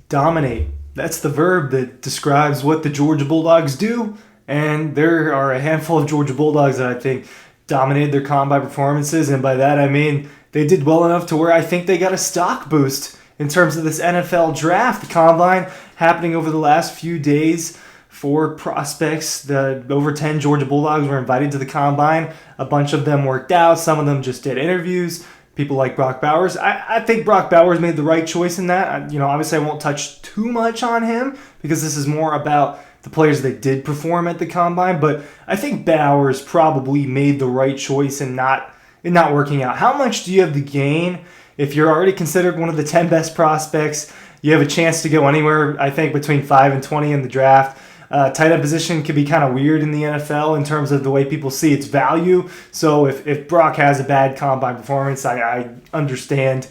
Dominate. That's the verb that describes what the Georgia Bulldogs do. And there are a handful of Georgia Bulldogs that I think dominated their combine performances. And by that, I mean they did well enough to where I think they got a stock boost in terms of this NFL draft. The combine happening over the last few days for prospects. The over 10 Georgia Bulldogs were invited to the combine. A bunch of them worked out. Some of them just did interviews. People like Brock Bowers. I think Brock Bowers made the right choice in that. Obviously I won't touch too much on him because this is more about the players that did perform at the combine. But I think Bowers probably made the right choice in not working out. How much do you have to gain if you're already considered one of the 10 best prospects? You have a chance to go anywhere, I think, between 5 and 20 in the draft. Tight end position could be kind of weird in the NFL in terms of the way people see its value. So if Brock has a bad combine performance, I understand.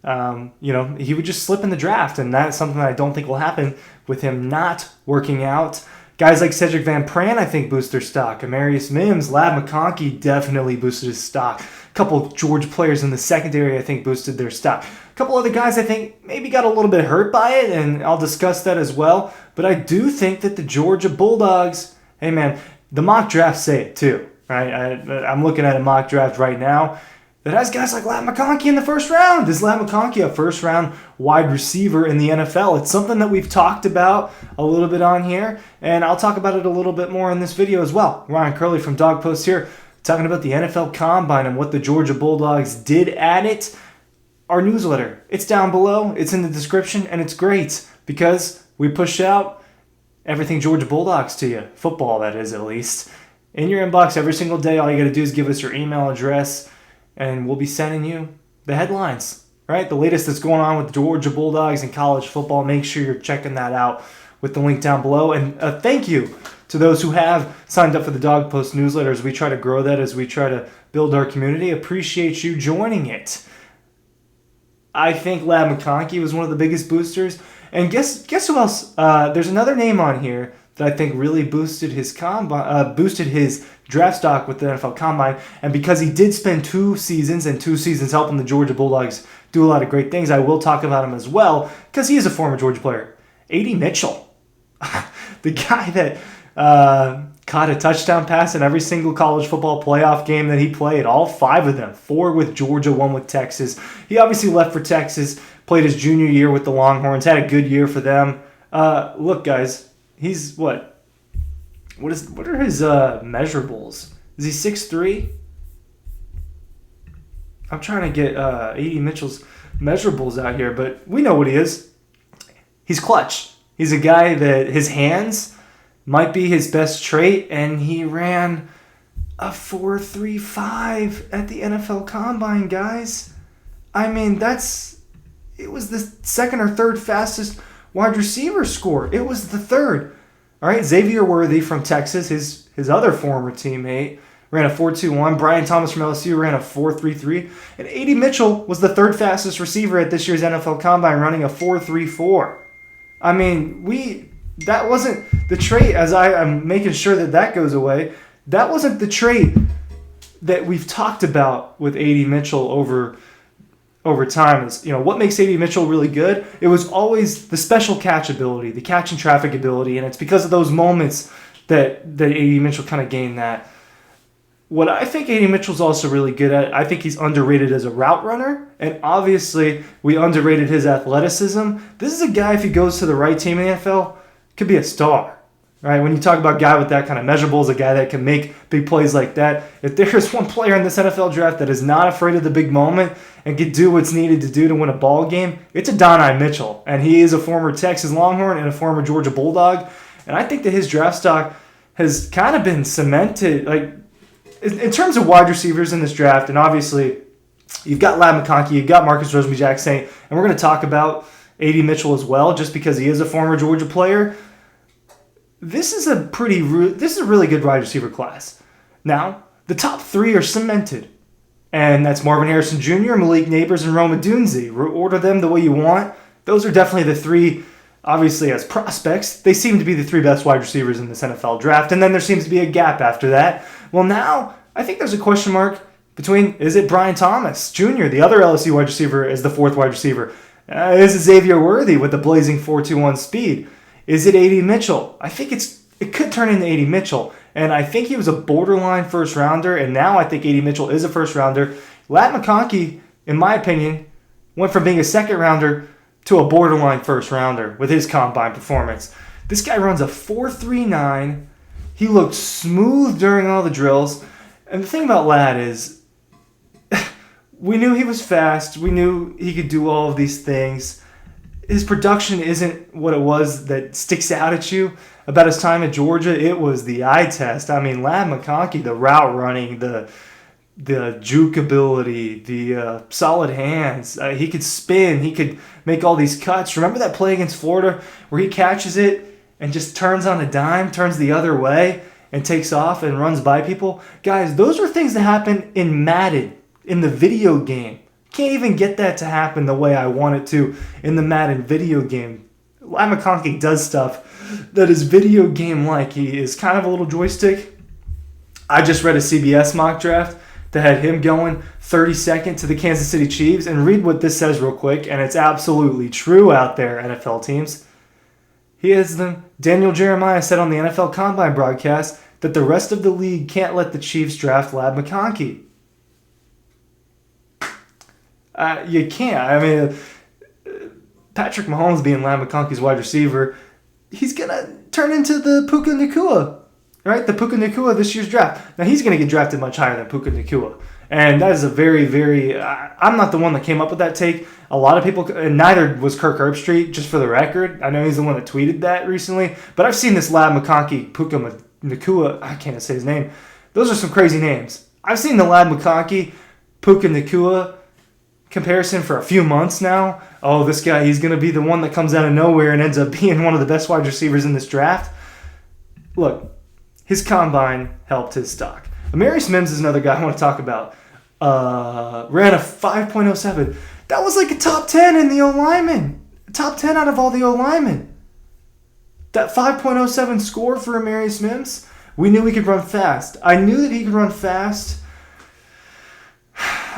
He would just slip in the draft, and that's something that I don't think will happen with him not working out. Guys like Cedric Van Pran, I think, boost their stock. Amarius Mims, Lab McConkey definitely boosted his stock. A couple of Georgia players in the secondary, I think, boosted their stock. A couple other guys, I think, maybe got a little bit hurt by it, and I'll discuss that as well. But I do think that the Georgia Bulldogs, hey man, the mock drafts say it too, right? I'm looking at a mock draft right now that has guys like Lab McConkey in the first round. Is Lab McConkey a first-round wide receiver in the NFL? It's something that we've talked about a little bit on here, and I'll talk about it a little bit more in this video as well. Ryan Curley from Dawg Post here, talking about the NFL Combine and what the Georgia Bulldogs did at it. Our newsletter, it's down below, it's in the description, and it's great because we push out everything Georgia Bulldogs to you, football that is at least, in your inbox every single day. All you got to do is give us your email address, and we'll be sending you the headlines, right? The latest that's going on with Georgia Bulldogs and college football. Make sure you're checking that out with the link down below. And thank you to those who have signed up for the Dawg Post newsletter as we try to grow that, as we try to build our community. Appreciate you joining it. I think Lab McConkey was one of the biggest boosters. And guess who else? There's another name on here that I think really boosted his draft stock with the NFL Combine. And because he did spend 2 seasons helping the Georgia Bulldogs do a lot of great things, I will talk about him as well because he is a former Georgia player. A.D. Mitchell, the guy that caught a touchdown pass in every single college football playoff game that he played, all 5 of them, 4 with Georgia, 1 with Texas. He obviously left for Texas, played his junior year with the Longhorns, had a good year for them. Look, guys, he's what are his measurables? Is he 6'3"? I'm trying to get A.D. Mitchell's measurables out here, but we know what he is. He's clutch. He's a guy that his hands might be his best trait, and he ran a 4.35 at the NFL Combine, guys. I mean, it was the second or third fastest wide receiver score. It was the third. All right, Xavier Worthy from Texas, his other former teammate, ran a 4.21. Brian Thomas from LSU ran a 4.33. And A.D. Mitchell was the third fastest receiver at this year's NFL Combine, running a 4.34. I mean, that wasn't the trait, as I'm making sure that goes away. That wasn't the trait that we've talked about with A.D. Mitchell over time. Is, what makes A.D. Mitchell really good? It was always the special catch ability, the catch and traffic ability, and it's because of those moments that A.D. Mitchell kind of gained that. What I think A.D. Mitchell's also really good at, I think he's underrated as a route runner, and obviously we underrated his athleticism. This is a guy, if he goes to the right team in the NFL, could be a star, right? When you talk about a guy with that kind of measurables, a guy that can make big plays like that, if there's one player in this NFL draft that is not afraid of the big moment and can do what's needed to do to win a ball game, it's Adonai Mitchell. And he is a former Texas Longhorn and a former Georgia Bulldog. And I think that his draft stock has kind of been cemented, like, in terms of wide receivers in this draft. And obviously, you've got Lab McConkey, you've got Marcus Rosemary-Jacksaint, and we're going to talk about A.D. Mitchell as well, just because he is a former Georgia player. This is a really good wide receiver class. Now, the top 3 are cemented, and that's Marvin Harrison Jr., Malik Nabers, and Rome Odunze. Order them the way you want. Those are definitely the 3, obviously, as prospects. They seem to be the 3 best wide receivers in this NFL draft, and then there seems to be a gap after that. Well, now, I think there's a question mark between, is it Brian Thomas Jr., the other LSU wide receiver, as the 4th wide receiver? Is it Xavier Worthy with the blazing 4.21 speed? Is it A.D. Mitchell? I think it could turn into A.D. Mitchell. And I think he was a borderline first rounder, and now I think A.D. Mitchell is a first rounder. McConkey, in my opinion, went from being a second rounder to a borderline first rounder with his combine performance. This guy runs a 4.39. He looked smooth during all the drills. And the thing about Ladd is, we knew he was fast. We knew he could do all of these things. His production isn't what it was that sticks out at you. About his time at Georgia, it was the eye test. I mean, Ladd McConkey, the route running, the juke ability, the solid hands. He could spin. He could make all these cuts. Remember that play against Florida where he catches it and just turns on a dime, turns the other way, and takes off and runs by people? Guys, those are things that happen in Madden, in the video game. Can't even get that to happen the way I want it to in the Madden video game. Ladd McConkey does stuff that is video game-like. He is kind of a little joystick. I just read a CBS mock draft that had him going 32nd to the Kansas City Chiefs. And read what this says real quick, and it's absolutely true out there, NFL teams. He has them. Daniel Jeremiah said on the NFL Combine broadcast that the rest of the league can't let the Chiefs draft Ladd McConkey. You can't. I mean, Patrick Mahomes being Ladd McConkey's wide receiver, he's going to turn into the Puka Nacua, right? The Puka Nacua this year's draft. Now, he's going to get drafted much higher than Puka Nacua. And that is a very, very... I'm not the one that came up with that take. A lot of people... And neither was Kirk Herbstreit, just for the record. I know he's the one that tweeted that recently. But I've seen this Ladd McConkey, Puka Nacua... I can't say his name. Those are some crazy names. I've seen the Ladd McConkey, Puka Nacua comparison for a few months now. Oh, this guy, he's going to be the one that comes out of nowhere and ends up being one of the best wide receivers in this draft. Look, his combine helped his stock. Amarius Mims is another guy I want to talk about. Ran a 5.07. That was like a top 10 in the O-linemen. Top 10 out of all the O-linemen. That 5.07 score for Amarius Mims, we knew he could run fast. I knew that he could run fast.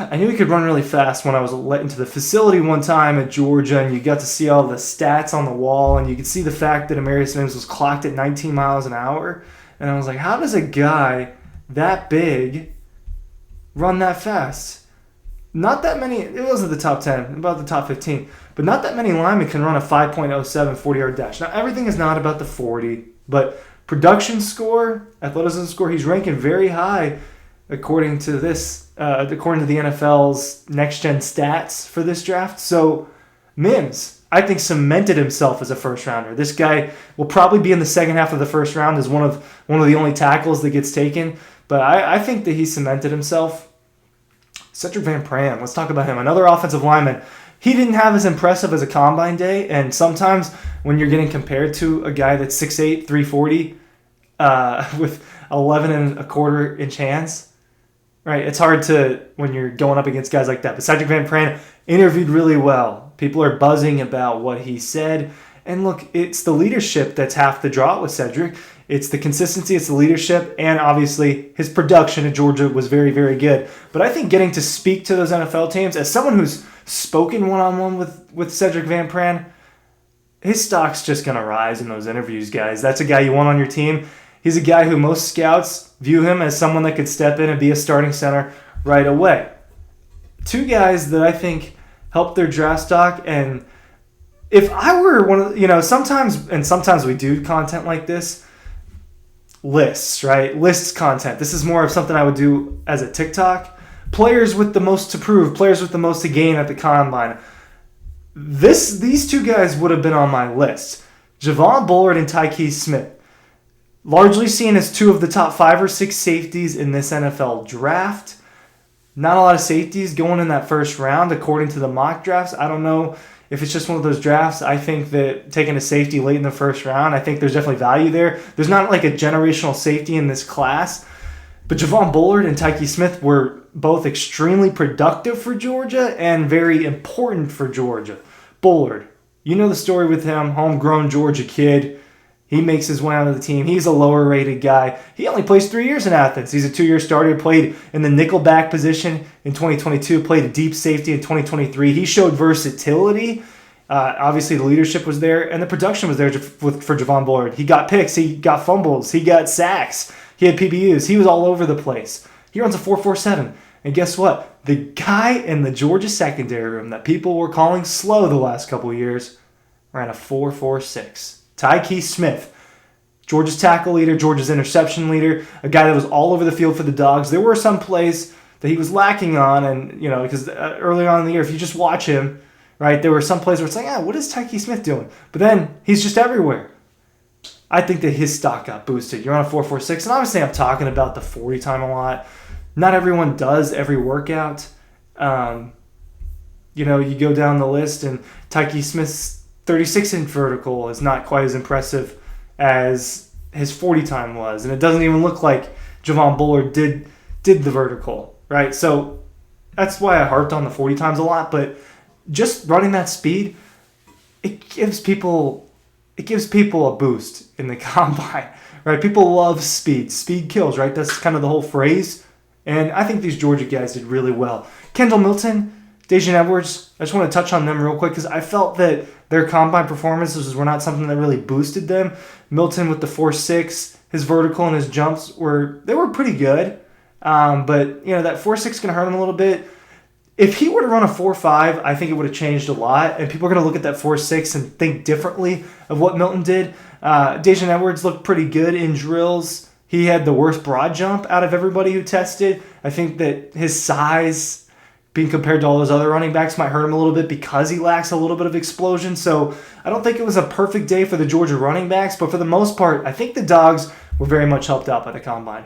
I knew he could run really fast when I was let into the facility one time at Georgia, and you got to see all the stats on the wall, and you could see the fact that Amarius Mims was clocked at 19 miles an hour. And I was like, how does a guy that big run that fast? Not that many, it wasn't the top 10, about the top 15, but not that many linemen can run a 5.07 40-yard dash. Now, everything is not about the 40, but production score, athleticism score, he's ranking very high according to the NFL's next-gen stats for this draft. So Mims, I think, cemented himself as a first-rounder. This guy will probably be in the second half of the first round as one of the only tackles that gets taken. But I think that he cemented himself. Cedric Van Pran, let's talk about him. Another offensive lineman. He didn't have as impressive as a combine day, and sometimes when you're getting compared to a guy that's 6'8", 340, with 11 and a quarter inch hands, right? It's hard to, when you're going up against guys like that. But Cedric Van Pran interviewed really well. People are buzzing about what he said. And look, it's the leadership that's half the draw with Cedric. It's the consistency, it's the leadership, and obviously his production at Georgia was very, very good. But I think getting to speak to those NFL teams, as someone who's spoken one-on-one with Cedric Van Pran, his stock's just going to rise in those interviews, guys. That's a guy you want on your team. He's a guy who most scouts view him as someone that could step in and be a starting center right away. Two guys that I think helped their draft stock, and if I were one of the, sometimes we do content like this, lists, right? Lists content. This is more of something I would do as a TikTok. Players with the most to prove, players with the most to gain at the combine. These two guys would have been on my list. Javon Bullard and Tyquise Smith. Largely seen as two of the top 5 or 6 safeties in this NFL draft. Not a lot of safeties going in that first round, according to the mock drafts. I don't know if it's just one of those drafts. I think that taking a safety late in the first round, I think there's definitely value there. There's not like a generational safety in this class. But Javon Bullard and Tyquise Smith were both extremely productive for Georgia and very important for Georgia. Bullard, you know the story with him, homegrown Georgia kid. He makes his way onto the team. He's a lower-rated guy. He only plays 3 years in Athens. He's a 2-year starter. Played in the nickelback position in 2022. Played a deep safety in 2023. He showed versatility Obviously, the leadership was there, and the production was there for Javon Bullard. He got picks, he got fumbles, he got sacks, he had PBUs. He was all over the place. He runs a 4.47. And guess what? The guy in the Georgia secondary room that people were calling slow the last couple of years ran a 4.46. Tyke Smith, Georgia's tackle leader, Georgia's interception leader, a guy that was all over the field for the Dogs. There were some plays that he was lacking on, and because early on in the year, if you just watch him, right, there were some plays where it's like, what is Tyke Smith doing? But then he's just everywhere. I think that his stock got boosted. You're on a 4.46, and obviously I'm talking about the 40 time a lot. Not everyone does every workout. You go down the list, and Tyke Smith's 36-inch vertical is not quite as impressive as his 40 time was, and it doesn't even look like Javon Bullard did the vertical, right? So that's why I harped on the 40 times a lot, but just running that speed, it gives people a boost in the combine, right? People love speed. Speed kills, right? That's kind of the whole phrase. And I think these Georgia guys did really well. Kendall Milton, Daijun Edwards, I just want to touch on them real quick because I felt that their combine performances were not something that really boosted them. Milton with the 4.6, his vertical and his jumps were pretty good. But that 4.6 can hurt him a little bit. If he were to run a 4.5, I think it would have changed a lot, and people are going to look at that 4.6 and think differently of what Milton did. Daijun Edwards looked pretty good in drills. He had the worst broad jump out of everybody who tested. I think that his size, being compared to all those other running backs, might hurt him a little bit because he lacks a little bit of explosion. So I don't think it was a perfect day for the Georgia running backs, but for the most part, I think the Dogs were very much helped out by the combine.